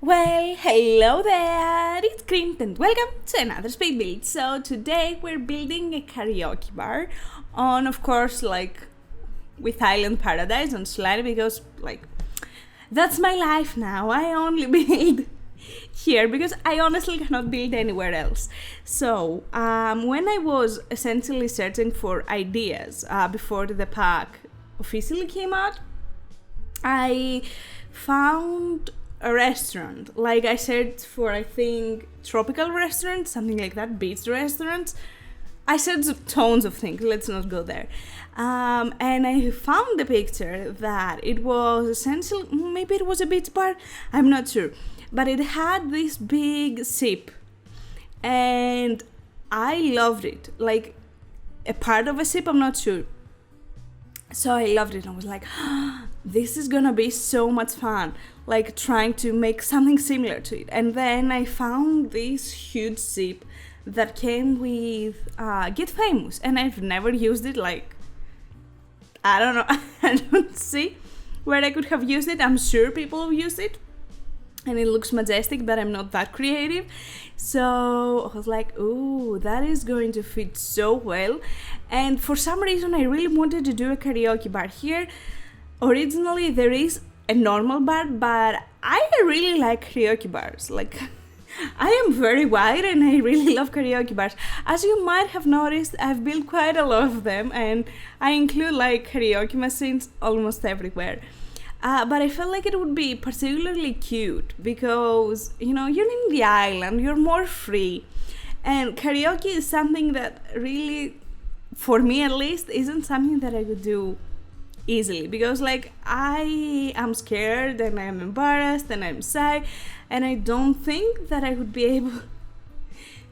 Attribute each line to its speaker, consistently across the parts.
Speaker 1: Well, hello there, it's Kriint and welcome to another speed build. So today we're building a karaoke bar on, of course, with Island Paradise on Sulani, because that's my life now. I only build here because I honestly cannot build anywhere else. So when I was essentially searching for ideas before the pack officially came out, I found a restaurant. I searched for, I think, tropical restaurants, something like that, beach restaurants. I searched tons of things, let's not go there. And I found the picture that it was essentially, maybe it was a beach bar, I'm not sure. But it had this big sip. And I loved it. Like a part of a sip, I'm not sure. So I loved it. I was like, this is gonna be so much fun, trying to make something similar to it. And then I found this huge sip that came with Get Famous, and I've never used it. I don't know, I don't see where I could have used it. I'm sure people have used it and it looks majestic, but I'm not that creative. So I was like, ooh, that is going to fit so well. And for some reason I really wanted to do a karaoke bar here. Originally there is a normal bar, but I really like karaoke bars. I am very wide and I really love karaoke bars. As you might have noticed, I've built quite a lot of them, and I include karaoke machines almost everywhere. But I felt like it would be particularly cute because, you're in the island, you're more free. And karaoke is something that really, for me at least, isn't something that I could do easily, because I am scared and I'm embarrassed and I'm shy, and I don't think that I would be able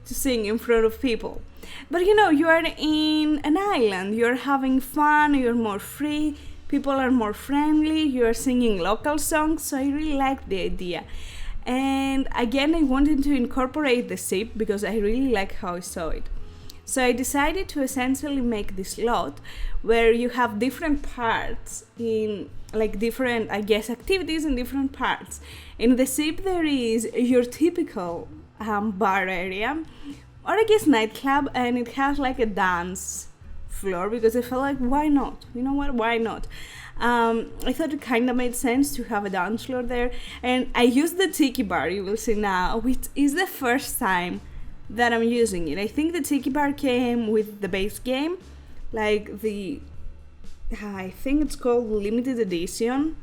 Speaker 1: to sing in front of people. But you are in an island, you're having fun, you're more free, people are more friendly, you're singing local songs, so I really liked the idea. And again, I wanted to incorporate the sip because I really like how I saw it. So I decided to essentially make this lot where you have different parts in different, activities in different parts. In the sip there is your typical bar area, or nightclub, and it has a dance floor because I felt like, why not? You know what? Why not? I thought it kind of made sense to have a dance floor there, and I used the Tiki Bar, you will see now, which is the first time that I'm using it. I think the Tiki Bar came with the base game, I think it's called limited edition,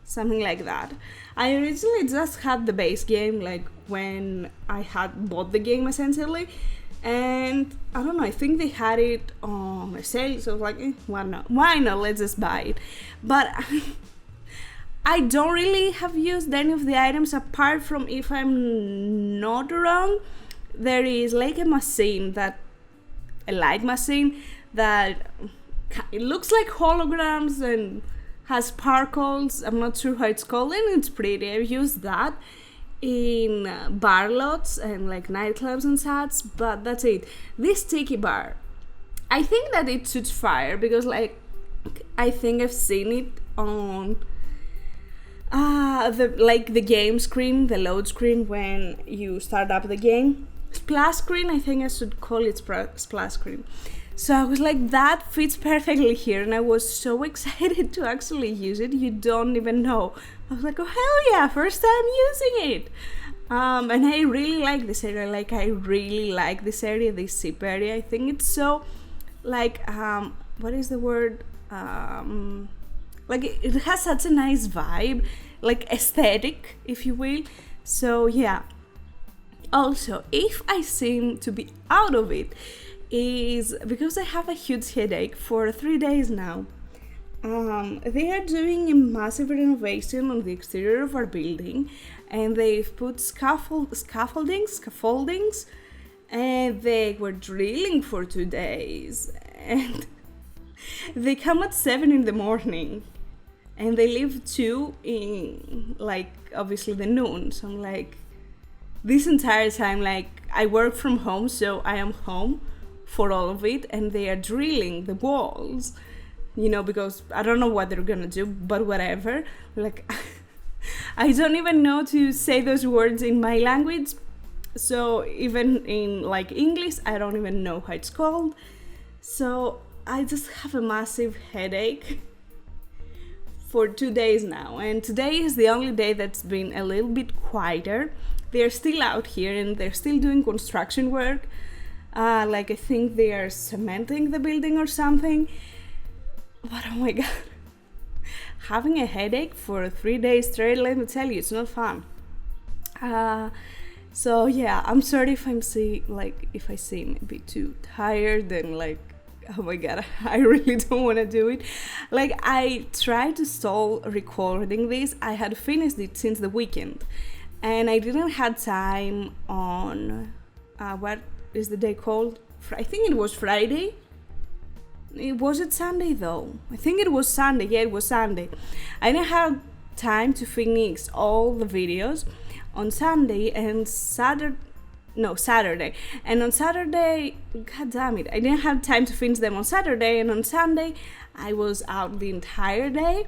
Speaker 1: something like that. I originally just had the base game when I had bought the game essentially, and I don't know, I think they had it on a sale, so I was like, why not, let's just buy it. But I don't really have used any of the items apart from, if I'm not wrong, there is a machine, a light machine that it looks like holograms and has sparkles. I'm not sure how it's called, and it's pretty. I've used that in bar lots and nightclubs and such, but that's it. This Tiki Bar, I think that it shoots fire because I think I've seen it on the game screen, the load screen when you start up the game. Splash screen, I think I should call it splash screen. So I was like, that fits perfectly here, and I was so excited to actually use it, you don't even know. I was like, oh hell yeah, first time using it. And I really like this area, I really like this area, this sip area. I think it's so, what is the word? It has such a nice vibe, aesthetic, if you will. So yeah. Also, if I seem to be out of it, is because I have a huge headache for 3 days now. They are doing a massive renovation on the exterior of our building, and they've put scaffoldings, and they were drilling for 2 days, and they come at 7 in the morning, and they leave 2 in obviously the noon. So I'm this entire time, I work from home, so I am home for all of it, and they are drilling the walls because I don't know what they're gonna do, but whatever. Like, I don't even know to say those words in my language. So even in like English, I don't even know how it's called. So I just have a massive headache for 2 days now, and today is the only day that's been a little bit quieter. They're still out here and they're still doing construction work. Like I think they are cementing the building or something. But oh my god, having a headache for 3 days straight, let me tell you, it's not fun. So yeah, I'm sorry if if I seem a bit too tired and like, oh my god, I really don't want to do it. Like, I tried to stall recording this. I had finished it since the weekend, and I didn't have time on what is the day called? I think it was Friday. Was it Sunday though? I think it was Sunday. Yeah, it was Sunday. I didn't have time to finish all the videos on Sunday and Saturday. And on Saturday, god damn it, I didn't have time to finish them on Saturday, and on Sunday I was out the entire day,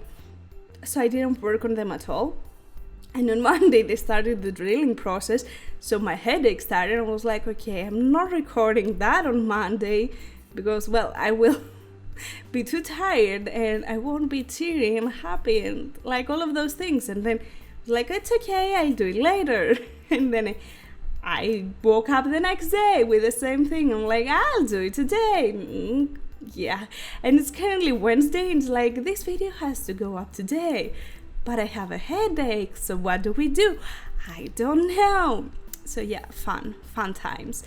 Speaker 1: so I didn't work on them at all. And on Monday they started the drilling process, so my headache started, and I was like, okay, I'm not recording that on Monday because, well, I will be too tired and I won't be cheery and happy and like all of those things. And then like, it's okay, I'll do it later. And then I woke up the next day with the same thing. I'm like, I'll do it today. Yeah. And it's currently Wednesday, and it's like, this video has to go up today, but I have a headache, so what do we do? I don't know. So yeah, fun times.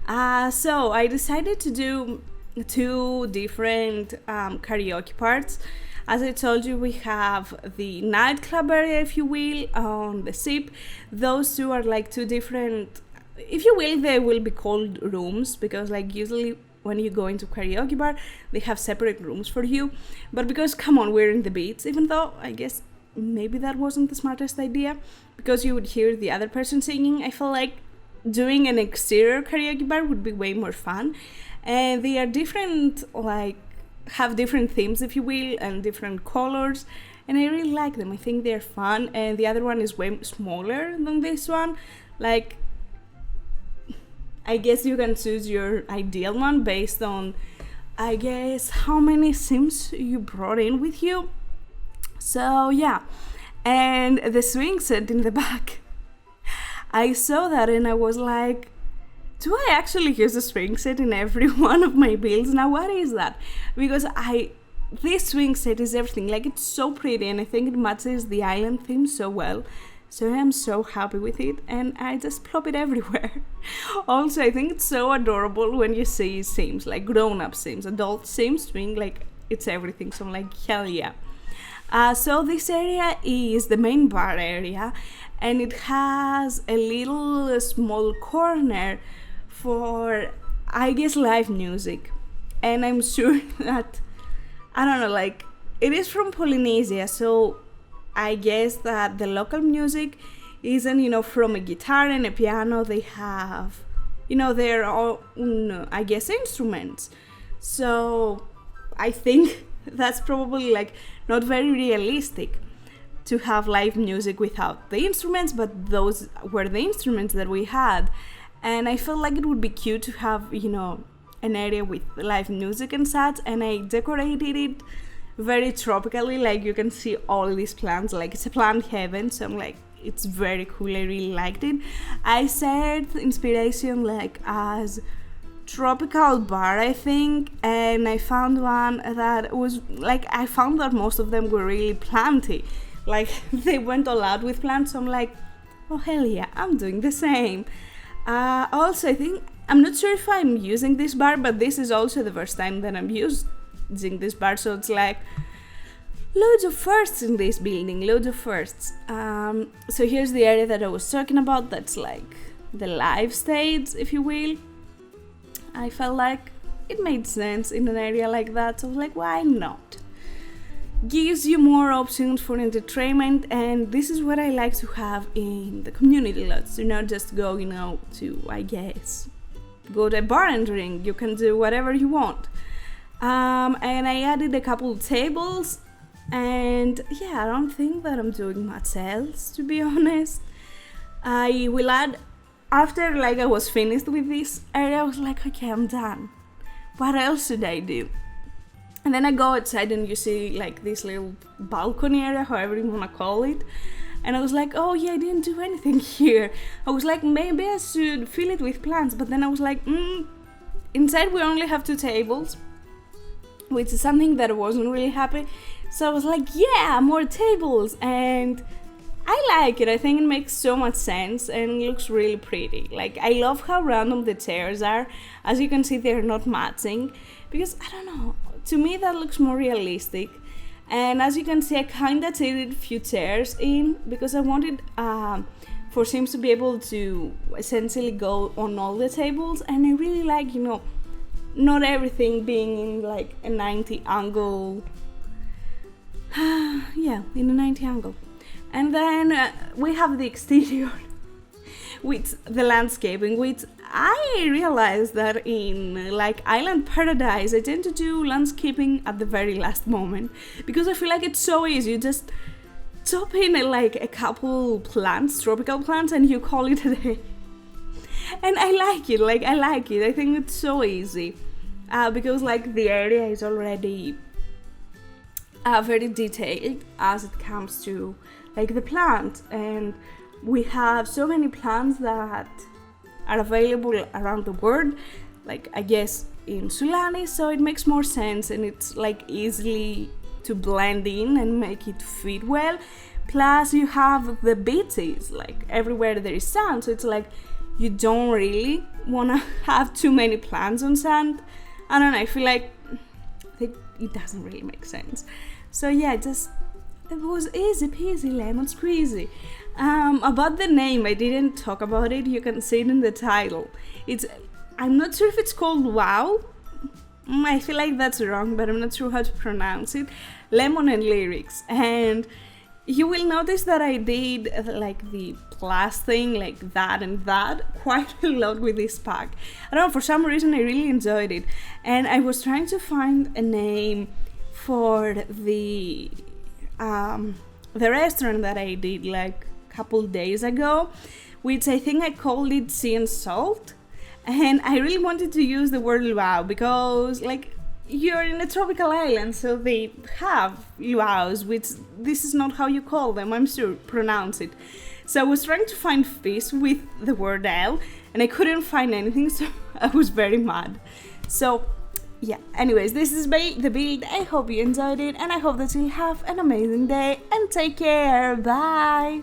Speaker 1: So I decided to do 2 different karaoke parts. As I told you, we have the nightclub area, if you will, on the SIP. Those 2 are like 2 different, if you will, they will be called rooms, because like usually when you go into karaoke bar, they have separate rooms for you. But because, come on, we're in the beach, even though I guess maybe that wasn't the smartest idea, because you would hear the other person singing. I feel like doing an exterior karaoke bar would be way more fun. And they are different, like, have different themes, if you will, and different colors, and I really like them. I think they're fun, and the other one is way smaller than this one. Like, I guess you can choose your ideal one based on, I guess, how many Sims you brought in with you. So yeah, and the swing set in the back, I saw that and I was like, do I actually use the swing set in every one of my builds? Now, what is that? Because this swing set is everything. Like, it's so pretty, and I think it matches the island theme so well. So I am so happy with it, and I just plop it everywhere. Also, I think it's so adorable when you see Sims, like grown-up Sims, adult Sims swing, like, it's everything. So I'm like, hell yeah. So this area is the main bar area, and it has a little small corner for, I guess, live music. And I'm sure that, I don't know, like, it is from Polynesia, so I guess that the local music isn't, from a guitar and a piano. They have, their own, I guess, instruments. So I think that's probably, like, not very realistic to have live music without the instruments, but those were the instruments that we had. And I felt like it would be cute to have, an area with live music and such. And I decorated it very tropically. Like, you can see all these plants. Like, it's a plant heaven. So I'm like, it's very cool. I really liked it. I said inspiration, like, as tropical bar, I think. And I found one that was, like, I found that most of them were really planty. Like, they went all out with plants. So I'm like, oh, hell yeah, I'm doing the same. Also, I think, I'm not sure if I'm using this bar, but this is also the first time that I'm using this bar, so it's like loads of firsts in this building, loads of firsts. So here's the area that I was talking about, that's like the live stage, if you will. I felt like it made sense in an area like that, so I was like, why not? Gives you more options for entertainment, and this is what I like to have in the community lots. Do not just go, to, I guess, go to a bar and drink. You can do whatever you want. And I added a couple of tables, and yeah, I don't think that I'm doing much else, to be honest. I will add, after like I was finished with this area, I was like, okay, I'm done. What else should I do? And then I go outside and you see like this little balcony area, however you wanna call it. And I was like, oh yeah, I didn't do anything here. I was like, maybe I should fill it with plants. But then I was like, inside we only have 2 tables, which is something that I wasn't really happy. So I was like, yeah, more tables. And I like it. I think it makes so much sense and it looks really pretty. Like, I love how random the chairs are. As you can see, they're not matching. Because, I don't know, to me that looks more realistic. And as you can see, I kind of added a few chairs in because I wanted for Sims to be able to essentially go on all the tables. And I really like, you know, not everything being in like a 90 angle. Yeah, in a 90 angle. And then we have the exterior with the landscaping, which I realized that in like Island Paradise, I tend to do landscaping at the very last moment because I feel like it's so easy. You just chop in like a couple plants, tropical plants, and you call it a day. And I like it, I think it's so easy because like the area is already very detailed as it comes to like the plants, and we have so many plants that are available around the world, like I guess in Sulani, so it makes more sense and it's like easily to blend in and make it fit well. Plus you have the beaches, like everywhere there is sand, so it's like you don't really want to have too many plants on sand. I don't know, I feel like it doesn't really make sense. So yeah, it was easy peasy lemon squeezy. About the name, I didn't talk about it. You can see it in the title. I'm not sure if it's called Luau. I feel like that's wrong, but I'm not sure how to pronounce it. Lemon and lyrics. And you will notice that I did like the plus thing, like that and that, quite a lot with this pack. I don't know, for some reason I really enjoyed it. And I was trying to find a name for the restaurant that I did like a couple days ago, which I think I called it Sea and Salt. And I really wanted to use the word luau because like you're in a tropical island, so they have luaus, which this is not how you call them, I'm sure, pronounce it. So I was trying to find fish with the word L and I couldn't find anything, so I was very mad. So yeah, anyways, this is the build. I hope you enjoyed it and I hope that you'll have an amazing day and take care. Bye!